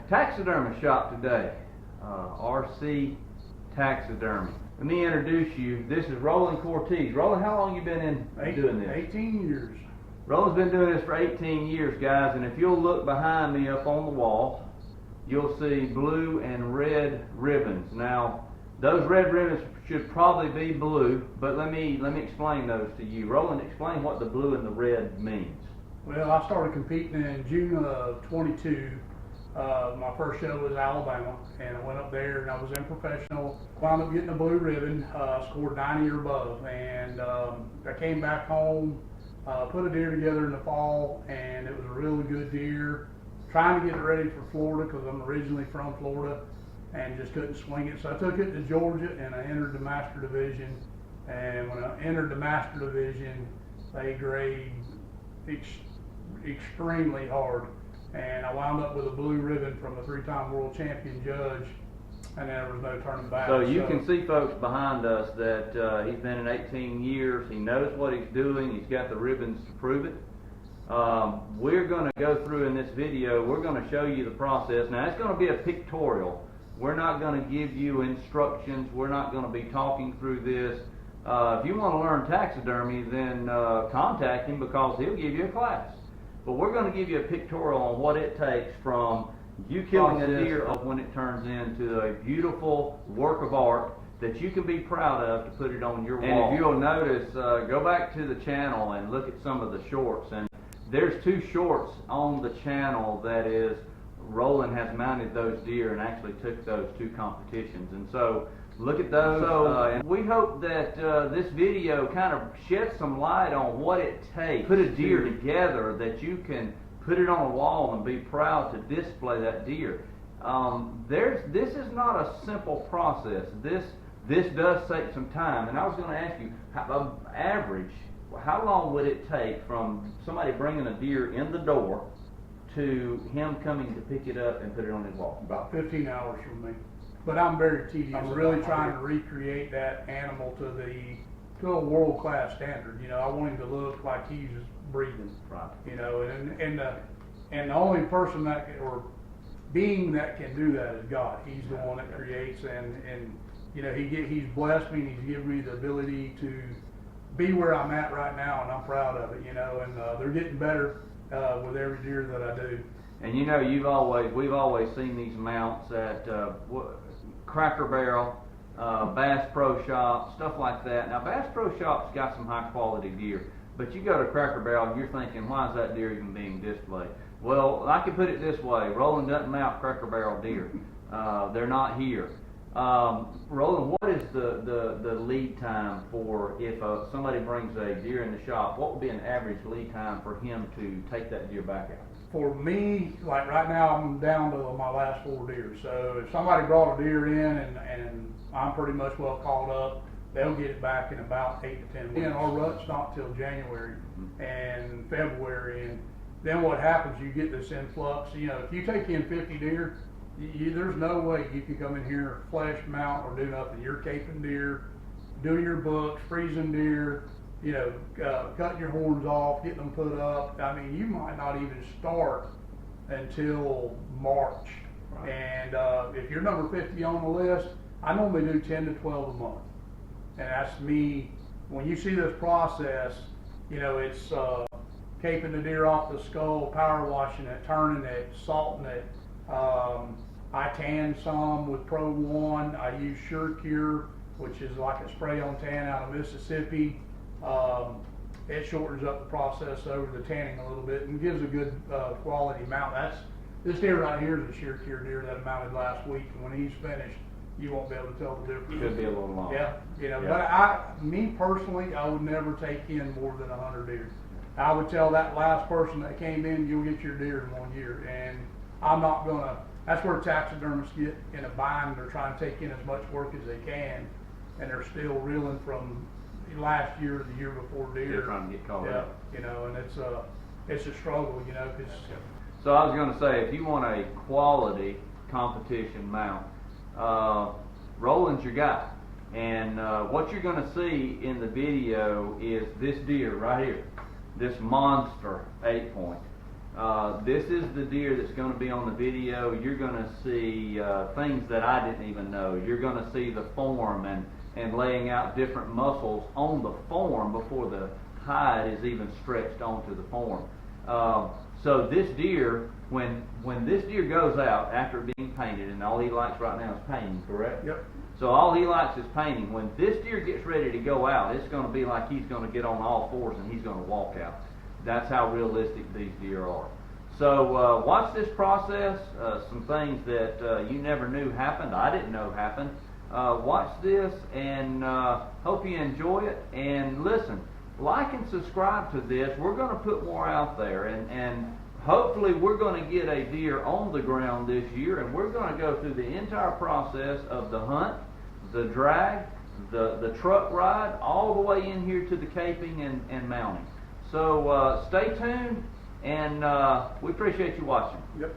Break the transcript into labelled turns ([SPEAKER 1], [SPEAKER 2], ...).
[SPEAKER 1] Taxidermy shop today, RC Taxidermy. Let me introduce you. This is Rowland Cortese. Rowland, how long you been in doing this?
[SPEAKER 2] 18 years.
[SPEAKER 1] Rowland's been doing this for 18 years, guys, and if you'll look behind me up on the wall, you'll see blue and red ribbons. Now, those red ribbons should probably be blue, but let me explain those to you. Rowland, explain what the blue and the red means.
[SPEAKER 2] Well, I started competing in June of 22. My first show was Alabama, and I went up there and I was in professional, wound up getting a blue ribbon, scored 90 or above, and I came back home, put a deer together in the fall, and it was a really good deer. Trying to get it ready for Florida because I'm originally from Florida and just couldn't swing it. So I took it to Georgia and I entered the Master Division, and when I entered the Master Division, they grade extremely hard. And I wound up with a blue ribbon from a 3-time world champion judge, and there was no turning back.
[SPEAKER 1] So you can see, folks, behind us that he's been in 18 years. He knows what he's doing. He's got the ribbons to prove it. We're going to go through in this video, we're going to show you the process. Now, it's going to be a pictorial. We're not going to give you instructions. We're not going to be talking through this. If you want to learn taxidermy, then contact him because he'll give you a class. But we're going to give you a pictorial on what it takes from you killing a deer up when it turns into a beautiful work of art that you can be proud of to put it on your wall. And if you'll notice, go back to the channel and look at some of the shorts. And there's 2 shorts on the channel that is, Rowland has mounted those deer and actually took those 2 competitions. And so, look at those. And we hope that this video kind of sheds some light on what it takes to put a deer together that you can put it on a wall and be proud to display that deer. This is not a simple process. This does take some time. And I was going to ask you, average, how long would it take from somebody bringing a deer in the door to him coming to pick it up and put it on his wall?
[SPEAKER 2] About 15 hours from me. But I'm very tedious. I'm really trying to recreate that animal to a world-class standard. You know, I want him to look like he's breathing. Right. You know, and the only person that or being that can do that is God. He's the one that creates, and you know, he's blessed me and he's given me the ability to be where I'm at right now, and I'm proud of it. You know, and they're getting better with every deer that I do. And
[SPEAKER 1] you know, we've always seen these mounts at Cracker Barrel, Bass Pro Shop, stuff like that. Now, Bass Pro Shop's got some high quality deer, but you go to Cracker Barrel and you're thinking, why is that deer even being displayed? Well, I can put it this way: Rowland doesn't mount Cracker Barrel deer. They're not here. Rowland, what is the lead time for if somebody brings a deer in the shop? What would be an average lead time for him to take that deer back out?
[SPEAKER 2] For me, like right now, I'm down to my last 4 deer. So if somebody brought a deer in and I'm pretty much well caught up, they'll get it back in about 8 to 10 weeks. And our rut's not till January and February. And then what happens, you get this influx. You know, if you take in 50 deer, there's no way you can come in here, flesh, mount, or do nothing. You're caping deer, doing your books, freezing deer, you know, cutting your horns off, getting them put up. I mean, you might not even start until March. Right. And if you're number 50 on the list, I normally do 10 to 12 a month. And that's me. When you see this process, you know, it's caping the deer off the skull, power washing it, turning it, salting it. I tan some with Pro 1. I use Sure Cure, which is like a spray-on tan out of Mississippi. It shortens up the process over the tanning a little bit and gives a good quality mount. This deer right here is a Sure Cure deer that I mounted last week, and when he's finished, you won't be able to tell the difference.
[SPEAKER 1] Could be a little long.
[SPEAKER 2] Yeah, you know. Yeah. But me personally, I would never take in more than 100 deer. I would tell that last person that came in, you'll get your deer in 1 year, and I'm not gonna. That's where taxidermists get in a bind. They're trying to take in as much work as they can, and they're still reeling from last year or the year before deer.
[SPEAKER 1] They're trying to get caught up.
[SPEAKER 2] You know, and it's a struggle, you know.
[SPEAKER 1] So I was going to say, if you want a quality competition mount, Rowland's your guy. And what you're going to see in the video is this deer right here, this monster 8-point. This is the deer that's going to be on the video. You're going to see things that I didn't even know. You're going to see the form and laying out different muscles on the form before the hide is even stretched onto the form. So this deer, when this deer goes out after being painted, and all he likes right now is painting, correct?
[SPEAKER 2] Yep.
[SPEAKER 1] So all he likes is painting. When this deer gets ready to go out, it's going to be like he's going to get on all fours and he's going to walk out. That's how realistic these deer are. So watch this process, some things that you never knew happened, I didn't know happened. Watch this and hope you enjoy it. And listen, like and subscribe to this. We're going to put more out there, and hopefully we're going to get a deer on the ground this year, and we're going to go through the entire process of the hunt, the drag, the truck ride, all the way in here to the caping and mounting. So stay tuned, and we appreciate you watching.
[SPEAKER 2] Yep.